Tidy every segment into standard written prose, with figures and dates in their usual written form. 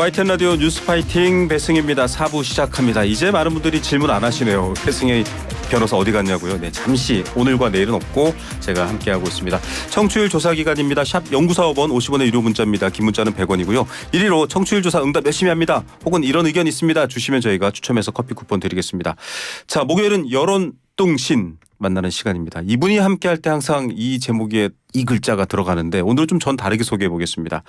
YTN 라디오 뉴스파이팅 배승입니다. 4부 시작합니다. 이제 많은 분들이 질문 안 하시네요. 배승의 변호사 어디 갔냐고요. 네, 잠시 오늘과 내일은 없고 제가 함께하고 있습니다. 청취율 조사 기간입니다. 샵 0945번 50원의 유료 문자입니다. 긴 문자는 100원이고요. 1위로 청취율 조사 응답 열심히 합니다. 혹은 이런 의견 있습니다. 주시면 저희가 추첨해서 커피 쿠폰 드리겠습니다. 자, 목요일은 여론뚱신 만나는 시간입니다. 이분이 함께할 때 항상 이 제목에 이 글자가 들어가는데 오늘은 좀 전 다르게 소개해 보겠습니다.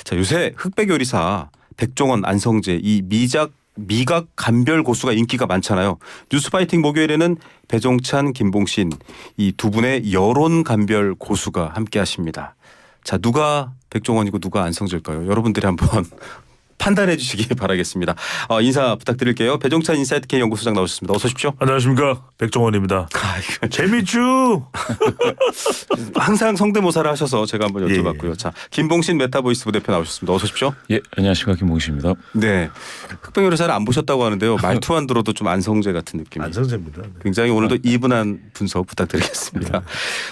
자, 요새 흑백 요리사 백종원, 안성재 이 미각 감별 고수가 인기가 많잖아요. 뉴스파이팅 목요일에는 배종찬, 김봉신 이 두 분의 여론 감별 고수가 함께하십니다. 자, 누가 백종원이고 누가 안성재일까요? 여러분들이 한번 판단해 주시기 바라겠습니다. 인사 부탁드릴게요. 배종찬 인사이트K 연구소장 나오셨습니다. 어서 오십시오. 안녕하십니까, 백종원입니다. 재밌죠? 항상 성대모사를 하셔서 제가 한번 여쭤봤고요. 예. 자, 김봉신 메타보이스 부대표 나오셨습니다. 어서 오십시오. 예, 안녕하십니까, 김봉신입니다. 네, 흑백 요리사를 안 보셨다고 하는데요. 말투만 들어도 좀 안성재 같은 느낌. 안성재입니다. 네. 굉장히 오늘도 이분한 분석 부탁드리겠습니다.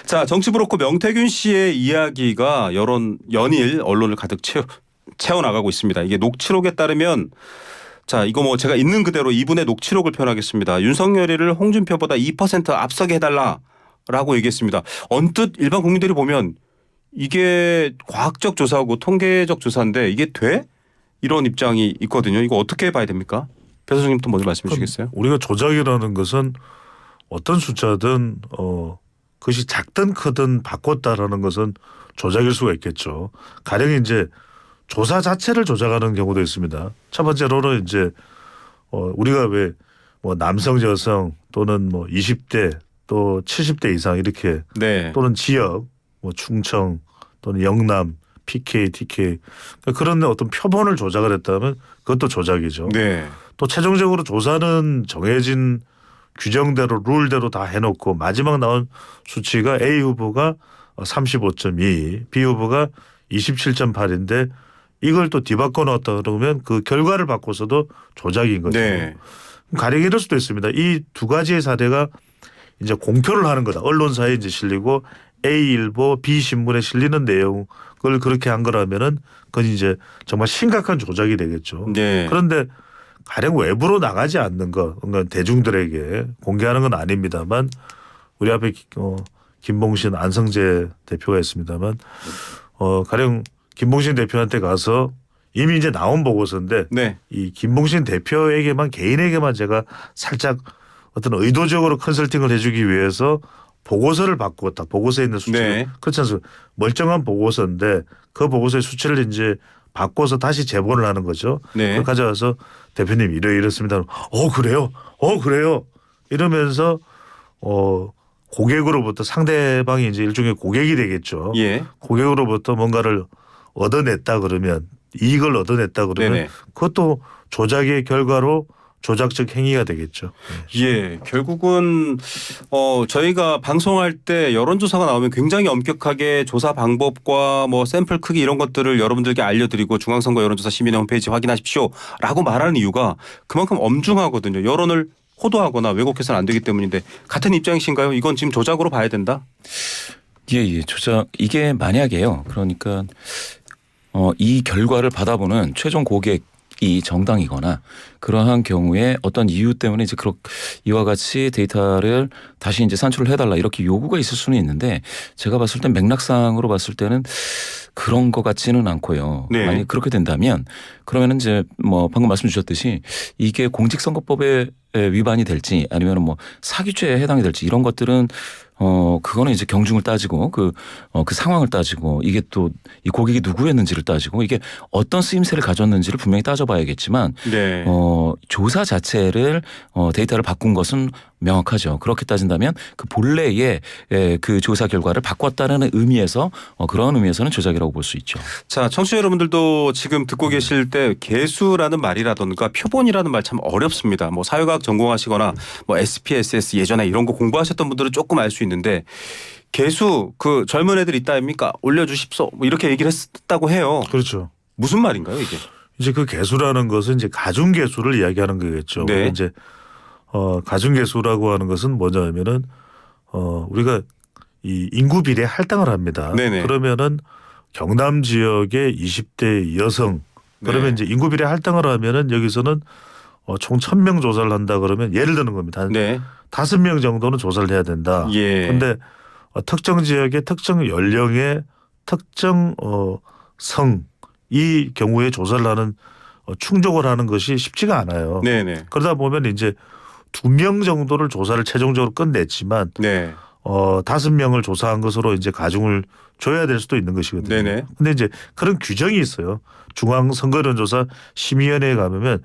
자, 정치 브로커 명태균 씨의 이야기가 연일 언론을 가득 채워나가고 있습니다. 이게 녹취록에 따르면 자, 이거 뭐 제가 있는 그대로 이분의 녹취록을 표현하겠습니다. 윤석열이를 홍준표보다 2% 앞서게 해달라라고 얘기했습니다. 언뜻 일반 국민들이 보면 이게 과학적 조사하고 통계적 조사인데 이게 돼? 이런 입장이 있거든요. 이거 어떻게 봐야 됩니까? 배 소장님부터 먼저 말씀해 주시겠어요? 우리가 조작이라는 것은 어떤 숫자든 그것이 작든 크든 바꿨다라는 것은 조작일 수가 있겠죠. 가령 이제 조사 자체를 조작하는 경우도 있습니다. 첫 번째로는 이제 우리가 왜 뭐 남성, 여성 또는 뭐 20대 또 70대 이상 이렇게 네. 또는 지역 뭐 충청 또는 영남 PK, TK 그런 어떤 표본을 조작을 했다면 그것도 조작이죠. 네. 또 최종적으로 조사는 정해진 규정대로 룰대로 다 해놓고 마지막 나온 수치가 A 후보가 35.2, B 후보가 27.8인데 이걸 또 뒤바꿔 놨다 그러면 그 결과를 바꿔서도 조작인 거죠. 네. 가령 이럴 수도 있습니다. 이 두 가지의 사례가 이제 공표를 하는 거다. 언론사에 이제 실리고 A일보, B신문에 실리는 내용을 그렇게 한 거라면은 그건 이제 정말 심각한 조작이 되겠죠. 네. 그런데 가령 외부로 나가지 않는 거, 그러니까 대중들에게 공개하는 건 아닙니다만 우리 앞에 김봉신, 안성재 대표가 있습니다만 가령 김봉신 대표한테 가서 이미 이제 나온 보고서인데 네. 이 김봉신 대표에게만 개인에게만 제가 살짝 어떤 의도적으로 컨설팅을 해주기 위해서 보고서를 바꾸었다. 보고서에 있는 수치를. 네. 그렇지 않습니까? 멀쩡한 보고서인데 그 보고서의 수치를 이제 바꿔서 다시 제보를 하는 거죠. 네. 그걸 가져와서 대표님 이렇습니다. 그래요? 그래요? 이러면서 고객으로부터 상대방이 이제 일종의 고객이 되겠죠. 예. 고객으로부터 뭔가를 얻어냈다 그러면 이익을 얻어냈다 그러면 네네. 그것도 조작의 결과로 조작적 행위가 되겠죠. 예, 결국은 저희가 방송할 때 여론조사가 나오면 굉장히 엄격하게 조사 방법과 뭐 샘플 크기 이런 것들을 여러분들께 알려드리고 중앙선거 여론조사 시민의 홈페이지 확인하십시오라고 말하는 이유가 그만큼 엄중하거든요. 여론을 호도하거나 왜곡해서는 안 되기 때문인데 같은 입장이신가요? 이건 지금 조작으로 봐야 된다? 예, 조작 이게 만약에요. 그러니까 이 결과를 받아보는 최종 고객이 정당이거나 그러한 경우에 어떤 이유 때문에 이제 이와 같이 데이터를 다시 이제 산출을 해달라 이렇게 요구가 있을 수는 있는데 제가 봤을 땐 맥락상으로 봤을 때는 그런 것 같지는 않고요. 네. 만약 그렇게 된다면 그러면은 이제 뭐 방금 말씀 주셨듯이 이게 공직선거법에 위반이 될지 아니면 뭐 사기죄에 해당이 될지 이런 것들은 그거는 이제 경중을 따지고 그 상황을 따지고 이게 또 이 고객이 누구였는지를 따지고 이게 어떤 쓰임새를 가졌는지를 분명히 따져봐야겠지만 네. 조사 자체를 데이터를 바꾼 것은 명확하죠. 그렇게 따진다면 그 본래의 그 조사 결과를 바꿨다는 의미에서 그런 의미에서는 조작이라고 볼 수 있죠. 자, 청취자 여러분들도 지금 듣고 계실 때 개수라는 말이라든가 표본이라는 말 참 어렵습니다. 뭐 사회과학 전공하시거나 뭐 SPSS 예전에 이런 거 공부하셨던 분들은 조금 알 수 있는데 개수 그 젊은 애들 있다 아닙니까? 올려주십소 뭐 이렇게 얘기를 했다고 해요. 그렇죠. 무슨 말인가요 이게? 이제 그 개수라는 것은 이제 가중개수를 이야기하는 거겠죠. 네. 이제 가중개수라고 하는 것은 뭐냐면은 우리가 이 인구 비례 할당을 합니다. 네네. 그러면은 경남 지역의 20대 여성 그러면 네. 이제 인구 비례 할당을 하면은 여기서는 총 1,000명 조사를 한다 그러면 예를 드는 겁니다. 한 네. 5명 정도는 조사를 해야 된다. 예. 그런데 특정 지역의 특정 연령의 특정 성 이 경우에 조사를 하는 충족을 하는 것이 쉽지가 않아요. 네네. 그러다 보면 이제 2명 정도를 조사를 최종적으로 끝냈지만 네. 5명을 조사한 것으로 이제 가중을 줘야 될 수도 있는 것이거든요. 네네. 근데 이제 그런 규정이 있어요. 중앙선거여론조사 심의위원회에 가면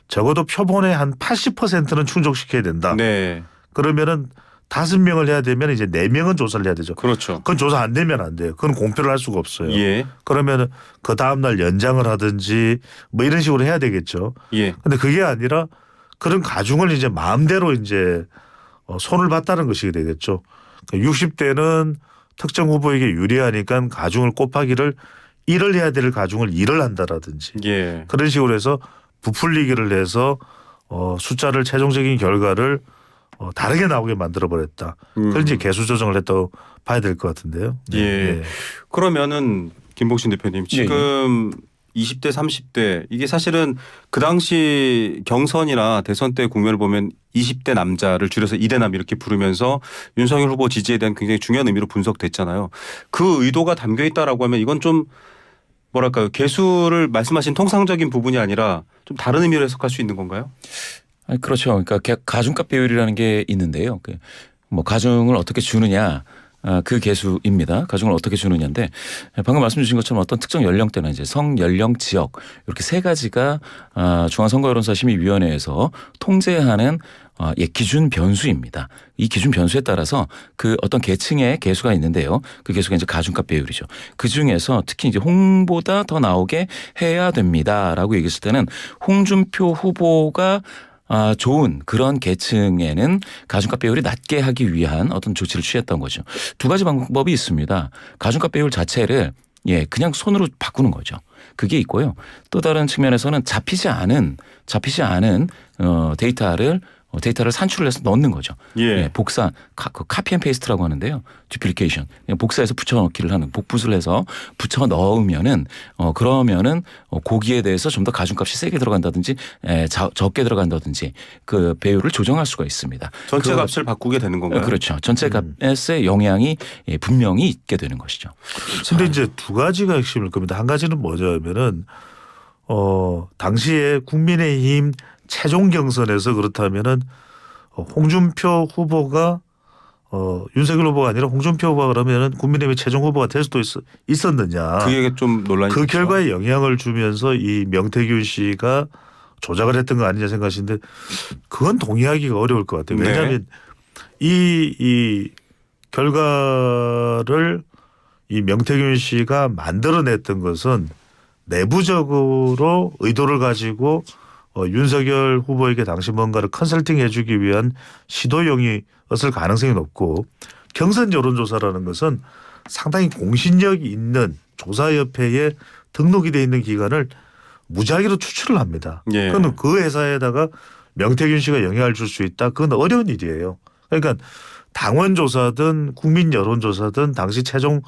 적어도 표본의 한 80%는 충족시켜야 된다. 네. 그러면은 5명을 해야 되면 이제 4명은 조사를 해야 되죠. 그렇죠. 그건 조사 안 되면 안 돼요. 그건 공표를 할 수가 없어요. 예. 그러면은 그 다음날 연장을 하든지 뭐 이런 식으로 해야 되겠죠. 예. 근데 그게 아니라 그런 가중을 이제 마음대로 이제 손을 봤다는 것이 되겠죠. 60대는 특정 후보에게 유리하니까 가중을 곱하기를 1을 해야 될 가중을 2를 한다라든지 예. 그런 식으로 해서 부풀리기를 해서 숫자를 최종적인 결과를 다르게 나오게 만들어 버렸다. 그걸 이제 개수 조정을 했다고 봐야 될 것 같은데요. 네. 예. 그러면은 김복신 대표님 지금 20대 30대 이게 사실은 그 당시 경선이나 대선 때 국면을 보면 20대 남자를 줄여서 2대남 이렇게 부르면서 윤석열 후보 지지에 대한 굉장히 중요한 의미로 분석됐잖아요. 그 의도가 담겨 있다라고 하면 이건 좀 뭐랄까요. 개수를 말씀하신 통상적인 부분이 아니라 좀 다른 의미로 해석할 수 있는 건가요? 아니, 그렇죠. 그러니까 가중값 배율이라는 게 있는데요. 뭐 가중을 어떻게 주느냐. 그 개수입니다. 가중을 어떻게 주느냐인데 방금 말씀 주신 것처럼 어떤 특정 연령대나 이제 성, 연령, 지역 이렇게 세 가지가 중앙선거여론조사 심의위원회에서 통제하는 기준 변수입니다. 이 기준 변수에 따라서 그 어떤 계층의 개수가 있는데요. 그 개수가 이제 가중값 배율이죠. 그 중에서 특히 이제 홍보다 더 나오게 해야 됩니다라고 얘기했을 때는 홍준표 후보가 좋은 그런 계층에는 가중값 배율이 낮게 하기 위한 어떤 조치를 취했던 거죠. 두 가지 방법이 있습니다. 가중값 배율 자체를 그냥 손으로 바꾸는 거죠. 그게 있고요. 또 다른 측면에서는 잡히지 않은 데이터를 산출을 해서 넣는 거죠. 예. 복사, 카피 앤 페이스트라고 하는데요. 듀플리케이션. 그냥 복사해서 붙여넣기를 하는 복붙을 해서 붙여 넣으면은 그러면은 고기에 대해서 좀 더 가중값이 세게 들어간다든지 적게 들어간다든지 그 배율을 조정할 수가 있습니다. 전체 값을 바꾸게 되는 건가요? 그렇죠. 전체 값에 영향이 분명히 있게 되는 것이죠. 근데 이제 두 가지가 핵심일 겁니다. 한 가지는 뭐냐면은 당시에 국민의힘 최종 경선에서 그렇다면은 홍준표 후보가 윤석열 후보가 아니라 홍준표 후보가 그러면은 국민의힘의 최종 후보가 될 수도 있었느냐. 그게 좀 논란이 그 있죠. 결과에 영향을 주면서 이 명태균 씨가 조작을 했던 거 아니냐 생각하시는데 그건 동의하기가 어려울 것 같아요. 왜냐하면 이 결과를 이 명태균 씨가 만들어냈던 것은 내부적으로 의도를 가지고 윤석열 후보에게 당시 뭔가를 컨설팅 해주기 위한 시도용이었을 가능성이 높고 경선 여론조사라는 것은 상당히 공신력이 있는 조사협회에 등록이 돼 있는 기관을 무작위로 추출을 합니다. 예. 그러면 그 회사에다가 명태균 씨가 영향을 줄 수 있다. 그건 어려운 일이에요. 그러니까 당원 조사든 국민 여론조사든 당시 최종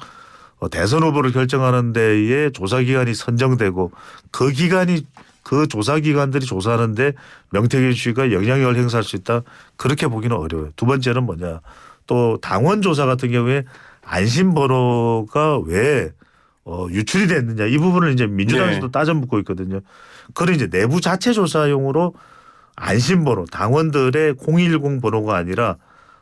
대선 후보를 결정하는 데에 조사기관이 선정되고 그 조사기관들이 조사하는데 명태균 씨가 영향력을 행사할 수 있다. 그렇게 보기는 어려워요. 두 번째는 뭐냐. 또 당원 조사 같은 경우에 안심번호가 왜 유출이 됐느냐. 이 부분을 이제 민주당에서도 따져 묻고 있거든요. 그걸 이제 내부 자체 조사용으로 안심번호 당원들의 010 번호가 아니라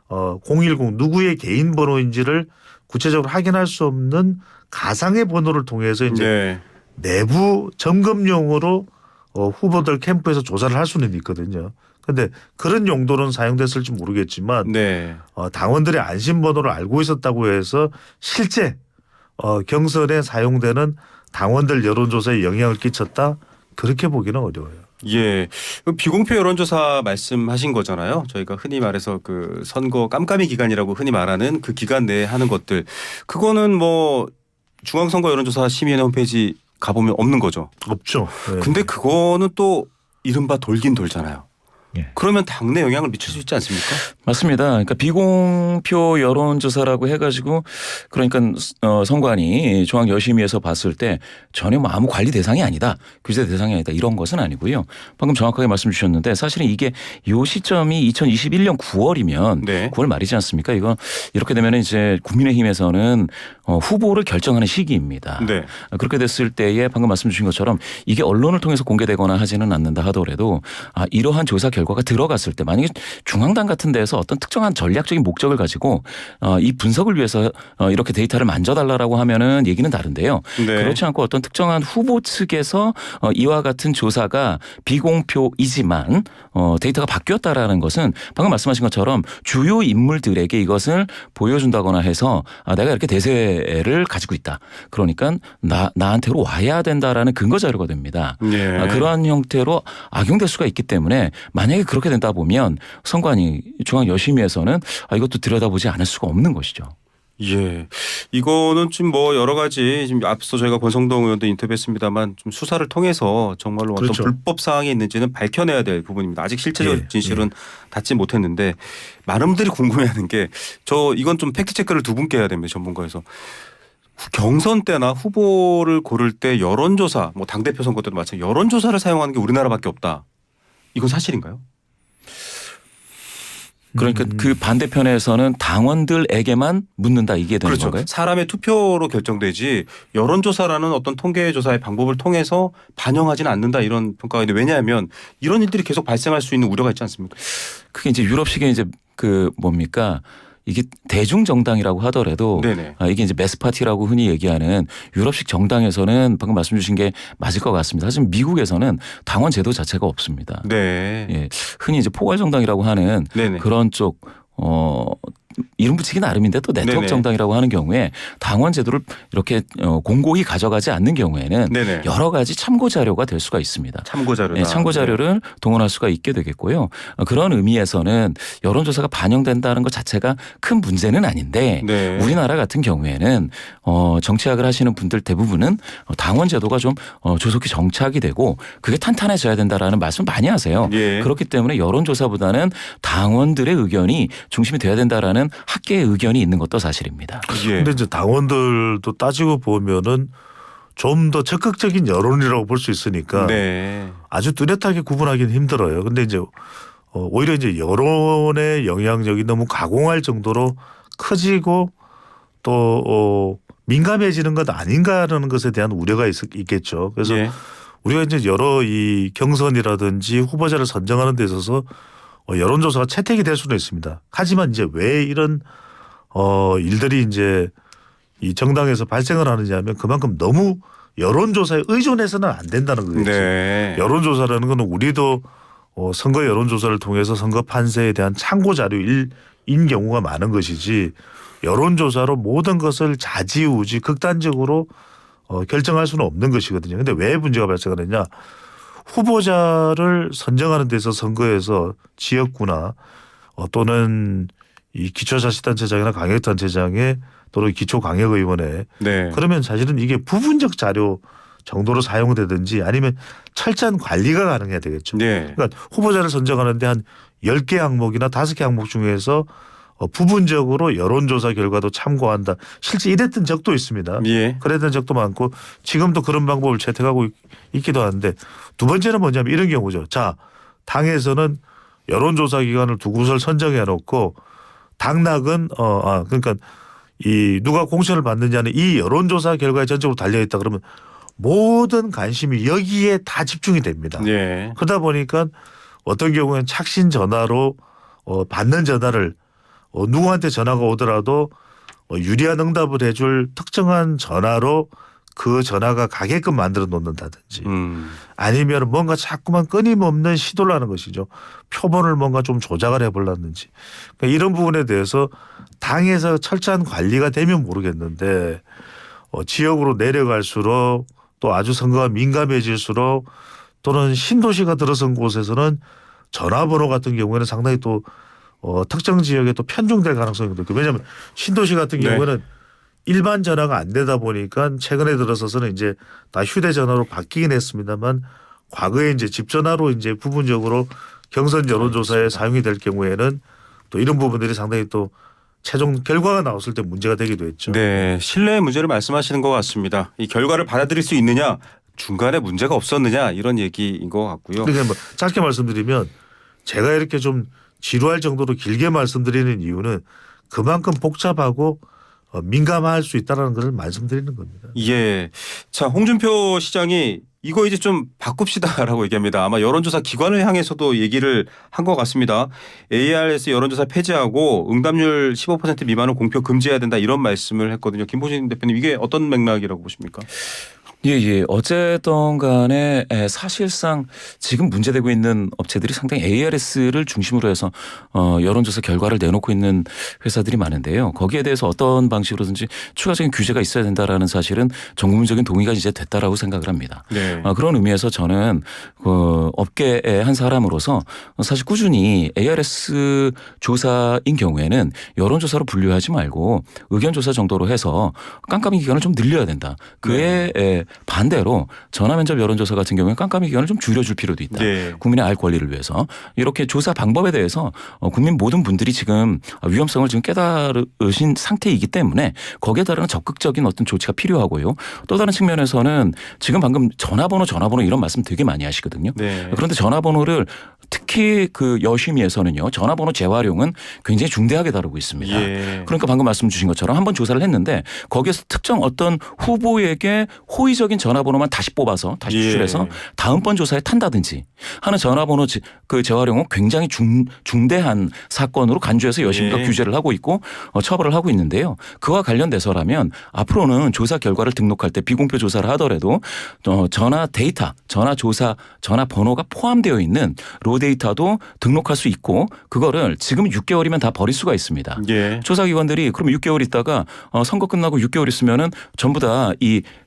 010 누구의 개인 번호인지를 구체적으로 확인할 수 없는 가상의 번호를 통해서 이제 내부 점검용으로 후보들 캠프에서 조사를 할 수는 있거든요. 그런데 그런 용도는 사용됐을지 모르겠지만 당원들의 안심번호를 알고 있었다고 해서 실제 경선에 사용되는 당원들 여론조사에 영향을 끼쳤다. 그렇게 보기는 어려워요. 예. 비공표 여론조사 말씀하신 거잖아요. 저희가 흔히 말해서 그 선거 깜깜이 기간이라고 흔히 말하는 그 기간 내에 하는 것들. 그거는 뭐 중앙선거 여론조사 심의위원회 홈페이지 가보면 없는 거죠. 없죠. 네. 근데 그거는 또 이른바 돌긴 돌잖아요. 그러면 당내 영향을 미칠 수 있지 않습니까? 맞습니다. 그러니까 비공표 여론조사라고 해가지고 그러니까 선관위 중앙여심위에서 봤을 때 전혀 뭐 아무 관리 대상이 아니다, 규제 대상이 아니다 이런 것은 아니고요. 방금 정확하게 말씀 주셨는데 사실은 이게 요 시점이 2021년 9월이면 네. 9월 말이지 않습니까? 이거 이렇게 되면 이제 국민의힘에서는 후보를 결정하는 시기입니다. 네. 그렇게 됐을 때에 방금 말씀 주신 것처럼 이게 언론을 통해서 공개되거나 하지는 않는다 하더라도 이러한 조사 결과가 들어갔을 때 만약에 중앙당 같은 데서 어떤 특정한 전략적인 목적을 가지고 이 분석을 위해서 이렇게 데이터를 만져달라고 하면은 얘기는 다른데요. 네. 그렇지 않고 어떤 특정한 후보 측에서 이와 같은 조사가 비공표이지만 데이터가 바뀌었다라는 것은 방금 말씀하신 것처럼 주요 인물들에게 이것을 보여준다거나 해서 내가 이렇게 대세를 가지고 있다. 그러니까 나한테로 와야 된다라는 근거 자료가 됩니다. 예. 그러한 형태로 악용될 수가 있기 때문에 만약에 그렇게 된다 보면 선관위 중앙여심위에서는 이것도 들여다보지 않을 수가 없는 것이죠. 예. 이거는 좀 뭐 여러 가지 지금 앞서 저희가 권성동 의원도 인터뷰했습니다만 좀 수사를 통해서 정말로 어떤 그렇죠. 불법 사항이 있는지는 밝혀내야 될 부분입니다. 아직 실체적 예. 진실은 닿지 못했는데 많은 분들이 궁금해하는 게 이건 좀 팩트 체크를 두 분께 해야 됩니다. 전문가에서. 경선 때나 후보를 고를 때 여론조사, 뭐 당대표 선거 때도 마찬가지 여론조사를 사용하는 게 우리나라밖에 없다. 이건 사실인가요? 그러니까 그 반대편에서는 당원들에게만 묻는다 이게 되는 그렇죠. 건가요? 사람의 투표로 결정되지 여론조사라는 어떤 통계조사의 방법을 통해서 반영하지는 않는다 이런 평가가 있는데 왜냐하면 이런 일들이 계속 발생할 수 있는 우려가 있지 않습니까? 그게 이제 유럽식의 이제 그 뭡니까? 이게 대중정당이라고 하더라도 네네. 이게 이제 매스파티라고 흔히 얘기하는 유럽식 정당에서는 방금 말씀 주신 게 맞을 것 같습니다. 하지만 미국에서는 당원 제도 자체가 없습니다. 네. 예. 흔히 이제 포괄정당이라고 하는 네네. 그런 쪽 이름 붙이기 나름인데 또 네트워크 네네. 정당이라고 하는 경우에 당원 제도를 이렇게 공고히 가져가지 않는 경우에는 네네. 여러 가지 참고 자료가 될 수가 있습니다. 참고 자료다. 네, 참고 자료를 동원할 수가 있게 되겠고요. 그런 의미에서는 여론조사가 반영된다는 것 자체가 큰 문제는 아닌데 네. 우리나라 같은 경우에는 정치학을 하시는 분들 대부분은 당원 제도가 좀 조속히 정착이 되고 그게 탄탄해져야 된다라는 말씀 많이 하세요. 예. 그렇기 때문에 여론조사보다는 당원들의 의견이 중심이 돼야 된다라는 학계의 의견이 있는 것도 사실입니다. 예. 근데 이제 당원들도 따지고 보면은 좀 더 적극적인 여론이라고 볼 수 있으니까 네. 아주 뚜렷하게 구분하기는 힘들어요. 근데 이제 오히려 이제 여론의 영향력이 너무 가공할 정도로 커지고 또 민감해지는 것 아닌가라는 것에 대한 우려가 있겠죠. 그래서 예. 우리가 이제 여러 이 경선이라든지 후보자를 선정하는 데 있어서 여론조사가 채택이 될 수는 있습니다. 하지만 이제 왜 이런 일들이 이제 이 정당에서 발생을 하느냐 하면 그만큼 너무 여론조사에 의존해서는 안 된다는 거겠죠. 네. 여론조사라는 건 우리도 선거 여론조사를 통해서 선거 판세에 대한 참고 자료인 경우가 많은 것이지 여론조사로 모든 것을 좌지우지 극단적으로 결정할 수는 없는 것이거든요. 그런데 왜 문제가 발생하느냐. 후보자를 선정하는 데서 선거에서 지역구나 또는 이 기초자치단체장이나 강력단체장에 또는 기초광역의원회 네. 그러면 사실은 이게 부분적 자료 정도로 사용되든지 아니면 철저한 관리가 가능해야 되겠죠. 네. 그러니까 후보자를 선정하는데 한 10개 항목이나 5개 항목 중에서 부분적으로 여론조사 결과도 참고한다. 실제 이랬던 적도 있습니다. 예. 그랬던 적도 많고 지금도 그런 방법을 채택하고 있기도 하는데 두 번째는 뭐냐면 이런 경우죠. 자, 당에서는 여론조사 기관을 두 곳을 선정해 놓고 당락은 그러니까 이 누가 공천을 받느냐는 이 여론조사 결과에 전적으로 달려 있다 그러면 모든 관심이 여기에 다 집중이 됩니다. 예. 그러다 보니까 어떤 경우에는 착신 전화로 받는 전화를 누구한테 전화가 오더라도 유리한 응답을 해줄 특정한 전화로 그 전화가 가게끔 만들어 놓는다든지 아니면 뭔가 자꾸만 끊임없는 시도를 하는 것이죠. 표본을 뭔가 좀 조작을 해보려는지 그러니까 이런 부분에 대해서 당에서 철저한 관리가 되면 모르겠는데 지역으로 내려갈수록 또 아주 선거가 민감해질수록 또는 신도시가 들어선 곳에서는 전화번호 같은 경우에는 상당히 또 특정 지역에 또 편중될 가능성이 높고 왜냐하면 신도시 같은 네. 경우에는 일반 전화가 안 되다 보니까 최근에 들어서서는 이제 다 휴대전화로 바뀌긴 했습니다만 과거에 이제 집 전화로 이제 부분적으로 경선 여론조사에 사용이 될 경우에는 또 이런 부분들이 상당히 또 최종 결과가 나왔을 때 문제가 되기도 했죠. 네, 신뢰의 문제를 말씀하시는 것 같습니다. 이 결과를 받아들일 수 있느냐, 중간에 문제가 없었느냐 이런 얘기인 것 같고요. 그러니까 뭐 짧게 말씀드리면 제가 이렇게 좀 지루할 정도로 길게 말씀드리는 이유는 그만큼 복잡하고 민감할 수 있다는 것을 말씀드리는 겁니다. 예. 자, 홍준표 시장이 이거 이제 좀 바꿉시다라고 얘기합니다. 아마 여론조사 기관을 향해서도 얘기를 한 것 같습니다. ARS 여론조사 폐지하고 응답률 15% 미만은 공표 금지해야 된다 이런 말씀을 했거든요. 김보신 대표님 이게 어떤 맥락이라고 보십니까? 예. 어쨌든 간에 사실상 지금 문제되고 있는 업체들이 상당히 ARS를 중심으로 해서 여론조사 결과를 내놓고 있는 회사들이 많은데요. 거기에 대해서 어떤 방식으로든지 추가적인 규제가 있어야 된다라는 사실은 전국민적인 동의가 이제 됐다라고 생각을 합니다. 네. 그런 의미에서 저는 그 업계의 한 사람으로서 사실 꾸준히 ARS 조사인 경우에는 여론조사로 분류하지 말고 의견조사 정도로 해서 깜깜이 기간을 좀 늘려야 된다. 그에 반대로 전화면접 여론조사 같은 경우에 깜깜이 기간을 좀 줄여줄 필요도 있다. 네. 국민의 알 권리를 위해서 이렇게 조사 방법에 대해서 국민 모든 분들이 지금 위험성을 지금 깨달으신 상태이기 때문에 거기에 따른 적극적인 어떤 조치가 필요하고요. 또 다른 측면에서는 지금 방금 전화번호 이런 말씀 되게 많이 하시거든요. 네. 그런데 전화번호를 특히 그 여심위에서는요. 전화번호 재활용은 굉장히 중대하게 다루고 있습니다. 예. 그러니까 방금 말씀 주신 것처럼 한번 조사를 했는데 거기에서 특정 어떤 후보에게 호의적인 전화번호만 다시 뽑아서 다시 추출해서 다음번 조사에 탄다든지 하는 전화번호 그 재활용은 굉장히 중대한 사건으로 간주해서 여심위가 예. 규제를 하고 있고 처벌을 하고 있는데요. 그와 관련돼서라면 앞으로는 조사 결과를 등록할 때 비공표 조사를 하더라도 전화 데이터, 전화 조사, 전화 번호가 포함되어 있는 로 데이터도 등록할 수 있고 그거를 지금 6개월이면 다 버릴 수가 있습니다. 예. 조사기관들이 그럼 6개월 있다가 선거 끝나고 6개월 있으면은 전부 다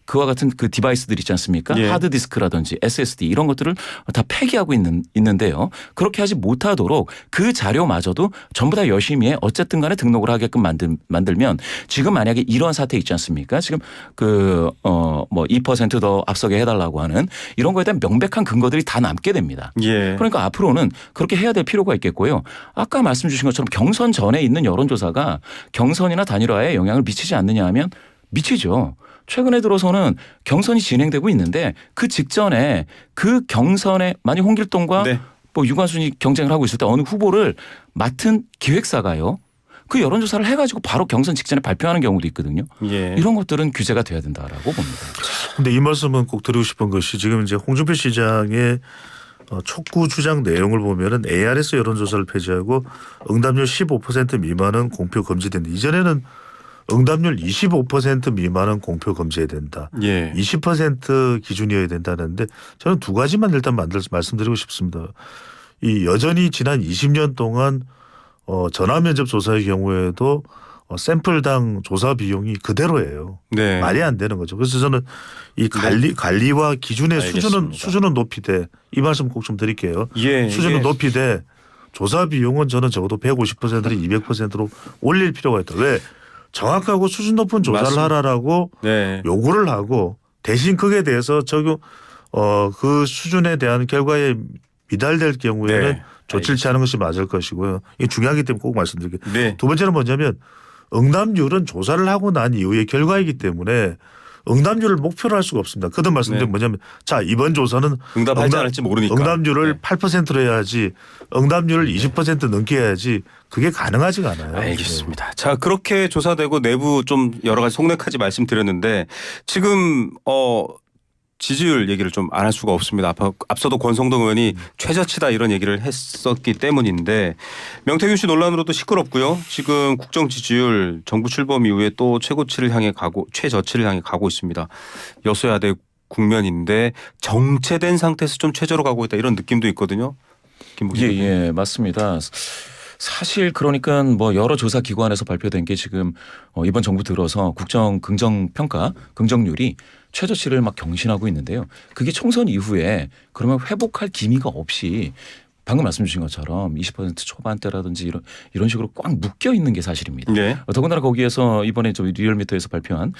그와 같은 그 디바이스들 있지 않습니까? 예. 하드디스크라든지 SSD 이런 것들을 다 폐기하고 있는데요. 그렇게 하지 못하도록 그 자료마저도 전부 다 여심위에 어쨌든 간에 등록을 하게끔 만들면 지금 만약에 이런 사태 있지 않습니까? 지금 뭐 2%더 앞서게 해달라고 하는 이런 거에 대한 명백한 근거들이 다 남게 됩니다. 예. 그러니까 앞으로는 그렇게 해야 될 필요가 있겠고요. 아까 말씀 주신 것처럼 경선 전에 있는 여론조사가 경선이나 단일화에 영향을 미치지 않느냐 하면 미치죠. 최근에 들어서는 경선이 진행되고 있는데 그 직전에 그 경선에 만약 홍길동과 네. 뭐 유관순이 경쟁을 하고 있을 때 어느 후보를 맡은 기획사가요. 그 여론조사를 해가지고 바로 경선 직전에 발표하는 경우도 있거든요. 예. 이런 것들은 규제가 돼야 된다라고 봅니다. 근데 이 말씀은 꼭 드리고 싶은 것이 지금 이제 홍준표 시장의 촉구 주장 내용을 보면은 ARS 여론조사를 폐지하고 응답률 15% 미만은 공표 금지된다. 이전에는 응답률 25% 미만은 공표 금지해야 된다. 예. 20% 기준이어야 된다는데 저는 두 가지만 일단 말씀드리고 싶습니다. 이 여전히 지난 20년 동안 전화 면접 조사의 경우에도 샘플당 조사 비용이 그대로예요. 네. 말이 안 되는 거죠. 그래서 저는 이 관리와 기준의 알겠습니다. 수준은 높이되 이 말씀 꼭 좀 드릴게요. 예. 수준은 이게 높이되 조사 비용은 저는 적어도 150%를 200%로 올릴 필요가 있다. 왜? 정확하고 수준 높은 조사를 맞습니다. 하라라고 네. 요구를 하고 대신 그에 대해서 그 수준에 대한 결과에 미달될 경우에는 네. 조치를 취하는 것이 맞을 것이고요. 이게 중요하기 때문에 꼭 말씀드릴게요. 네. 두 번째는 뭐냐면 응답률은 조사를 하고 난 이후의 결과이기 때문에 응답률을 목표로 할 수가 없습니다. 거듭 말씀드린 네. 뭐냐면 자 이번 조사는 응답하지 않을지 모르니까. 응답률을 네. 8%로 해야지 응답률을 20% 넘게 해야지 그게 가능하지가 않아요. 알겠습니다. 자, 그렇게 조사되고 내부 좀 여러 가지 속내까지 말씀드렸는데 지금 지지율 얘기를 좀 안 할 수가 없습니다. 앞서도 권성동 의원이 최저치다 이런 얘기를 했었기 때문인데 명태균 씨 논란으로도 시끄럽고요. 지금 국정 지지율 정부 출범 이후에 또 최저치를 향해 가고 있습니다. 여소야대 국면인데 정체된 상태에서 좀 최저로 가고 있다 이런 느낌도 있거든요. 예, 맞습니다. 사실 그러니까 뭐 여러 조사 기관에서 발표된 게 지금 이번 정부 들어서 국정 긍정 평가 긍정률이 최저치를 막 경신하고 있는데요. 그게 총선 이후에 그러면 회복할 기미가 없이 방금 말씀 주신 것처럼 20% 초반대라든지 이런 식으로 꽉 묶여 있는 게 사실입니다. 네. 더군다나 거기에서 이번에 좀 리얼미터에서 발표한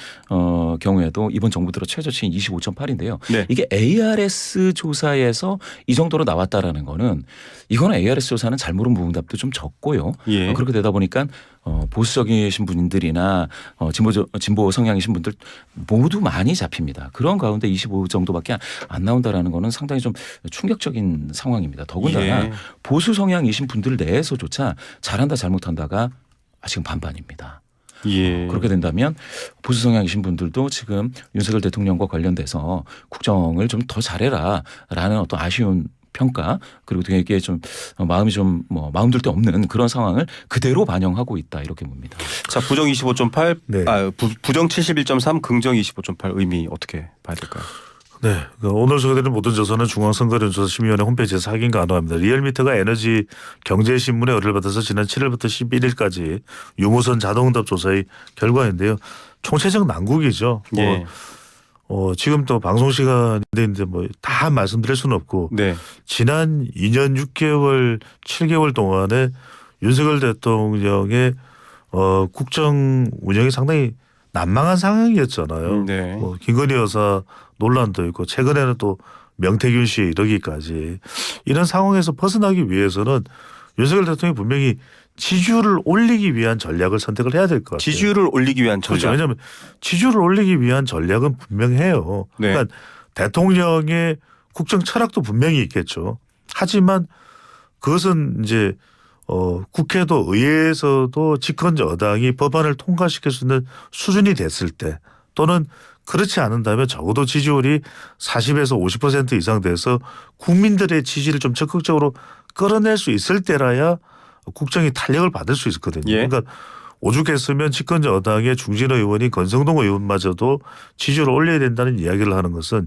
경우에도 이번 정부 들어 최저치인 25.8인데요. 네. 이게 ARS 조사에서 이 정도로 나왔다라는 거는 이거는 ARS 조사는 잘 모르는 부분답도 좀 적고요. 예. 그렇게 되다 보니까 보수적이신 분들이나 진보 성향이신 분들 모두 많이 잡힙니다. 그런 가운데 25 정도밖에 안 나온다라는 거는 상당히 좀 충격적인 상황입니다. 더군다나 예. 보수 성향이신 분들 내에서조차 잘한다 잘못한다가 지금 반반입니다. 예. 그렇게 된다면 보수 성향이신 분들도 지금 윤석열 대통령과 관련돼서 국정을 좀 더 잘해라라는 어떤 아쉬운 평가 그리고 되게 좀 마음이 좀 마음들 데 없는 그런 상황을 그대로 반영하고 있다 이렇게 봅니다. 자, 부정 25.8, 네. 부정 71.3, 긍정 25.8 의미 어떻게 봐야 될까요? 네, 오늘 소개드린 모든 조사는 중앙선거론조사심의위원회 홈페이지에서 확인 가능합니다. 리얼미터가 에너지 경제신문에 의뢰를 받아서 지난 7일부터 11일까지 유무선 자동응답 조사의 결과인데요. 총체적 난국이죠. 예. 지금 또 방송 시간인데 다 말씀드릴 수는 없고 네. 지난 2년 6개월 7개월 동안에 윤석열 대통령의 국정 운영이 상당히 난망한 상황이었잖아요. 네. 김건희 여사 논란도 있고 최근에는 또 명태균 씨 이러기까지 이런 상황에서 벗어나기 위해서는 윤석열 대통령이 분명히 지지율을 올리기 위한 전략을 선택을 해야 될 것 같아요. 지지율을 올리기 위한 전략. 그렇죠. 왜냐하면 지지율을 올리기 위한 전략은 분명해요. 네. 그러니까 대통령의 국정 철학도 분명히 있겠죠. 하지만 그것은 이제 국회도 의회에서도 집권 여당이 법안을 통과시킬 수 있는 수준이 됐을 때 또는 그렇지 않은다면 적어도 지지율이 40에서 50% 이상 돼서 국민들의 지지를 좀 적극적으로 끌어낼 수 있을 때라야 국정이 탄력을 받을 수 있거든요. 예. 그러니까 오죽했으면 집권 여당의 중진 의원인 권성동 의원마저도 지지율을 올려야 된다는 이야기를 하는 것은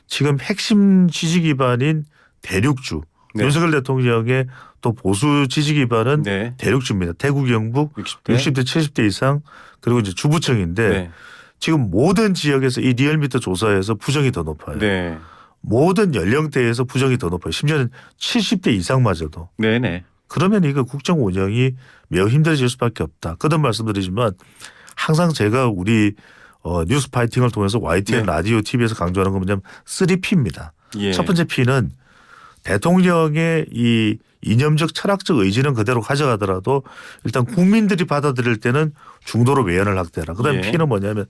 지금 핵심 지지 기반인 대륙주 네. 윤석열 대통령의 또 보수 지지 기반은 네. 대륙주입니다. 대구 경북 60대. 60대 70대 이상 그리고 이제 주부층인데 네. 지금 모든 지역에서 이 리얼미터 조사에서 부정이 더 높아요. 네. 모든 연령대에서 부정이 더 높아요. 심지어는 70대 이상마저도. 네. 네. 그러면 이거 국정 운영이 매우 힘들어질 수밖에 없다. 거듭 말씀드리지만 항상 제가 우리 뉴스 파이팅을 통해서 YTN 네. 라디오 TV에서 강조하는 건 뭐냐면 3P입니다. 예. 첫 번째 P는 대통령의 이 이념적 철학적 의지는 그대로 가져가더라도 일단 국민들이 받아들일 때는 중도로 외연을 확대하라. 그다음에 예. P는 뭐냐면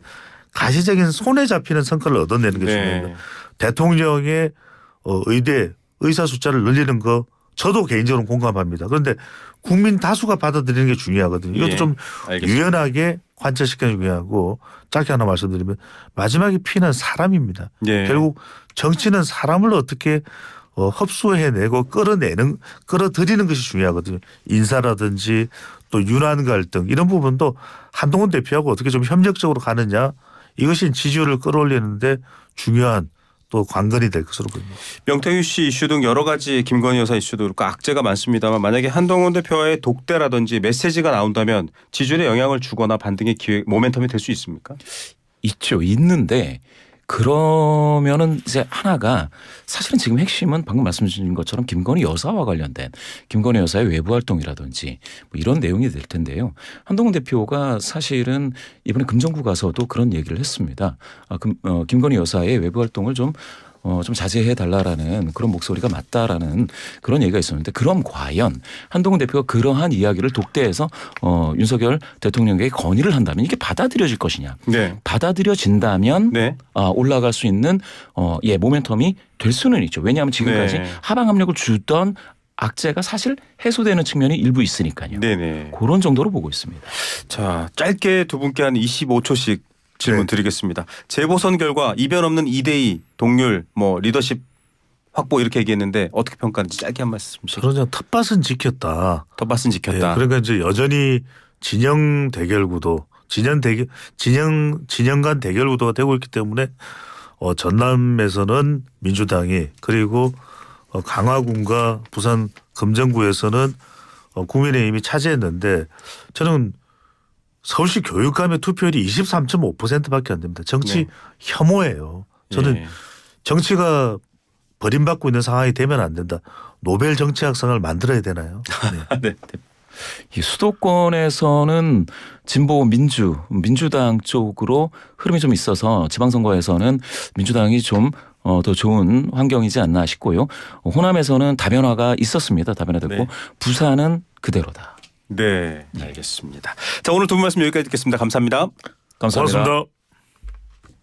가시적인 손에 잡히는 성과를 얻어내는 게 네. 중요합니다. 대통령의 의사 숫자를 늘리는 거 저도 개인적으로 공감합니다. 그런데 국민 다수가 받아들이는 게 중요하거든요. 이것도 예. 좀 알겠습니다. 유연하게 관철시키는 게 중요하고 짧게 하나 말씀드리면 마지막에 P는 사람입니다. 예. 결국 정치는 사람을 어떻게 흡수해내고 끌어들이는 것이 중요하거든요. 인사라든지 또 윤한 갈등 이런 부분도 한동훈 대표하고 어떻게 좀 협력적으로 가느냐 이것이 지지율을 끌어올리는데 중요한 또 관건이 될 것으로 보입니다. 명태균 씨 이슈 등 여러 가지 김건희 여사 이슈도 그렇고 악재가 많습니다만 만약에 한동훈 대표의 독대라든지 메시지가 나온다면 지지율에 영향을 주거나 반등의 기회 모멘텀이 될 수 있습니까? 있죠. 있는데 그러면은 이제 하나가 사실은 지금 핵심은 방금 말씀 주신 것처럼 김건희 여사와 관련된 김건희 여사의 외부 활동이라든지 뭐 이런 내용이 될 텐데요. 한동훈 대표가 사실은 이번에 금정구 가서도 그런 얘기를 했습니다. 김건희 여사의 외부 활동을 좀 자제해 달라라는 그런 목소리가 맞다라는 그런 얘기가 있었는데 그럼 과연 한동훈 대표가 그러한 이야기를 독대해서 윤석열 대통령에게 건의를 한다면 이게 받아들여질 것이냐. 네. 받아들여진다면 네. 올라갈 수 있는 모멘텀이 될 수는 있죠. 왜냐하면 지금까지 네. 하방 압력을 주던 악재가 사실 해소되는 측면이 일부 있으니까요. 네네. 그런 정도로 보고 있습니다. 자, 짧게 두 분께 한 25초씩 질문 네. 드리겠습니다. 재보선 결과 이변 없는 2대2 동률 리더십 확보 이렇게 얘기했는데 어떻게 평가하는지 짧게 한 말씀씩. 그러냐 텃밭은 지켰다. 텃밭은 지켰다. 네, 그러니까 이제 여전히 진영 대결 구도, 진영 간 대결 구도가 되고 있기 때문에 전남에서는 민주당이 그리고 강화군과 부산 금정구에서는 국민의힘이 차지했는데 저는 서울시 교육감의 투표율이 23.5%밖에 안 됩니다. 정치 네. 혐오예요. 저는 예. 정치가 버림받고 있는 상황이 되면 안 된다. 노벨 정치학상을 만들어야 되나요? 네. 네. 이 수도권에서는 진보 민주당 쪽으로 흐름이 좀 있어서 지방선거에서는 민주당이 좀 더 좋은 환경이지 않나 싶고요. 호남에서는 다변화가 있었습니다. 다변화됐고 네. 부산은 그대로다. 네, 알겠습니다. 자, 오늘 두 분 말씀 여기까지 듣겠습니다. 감사합니다. 감사합니다. 고맙습니다.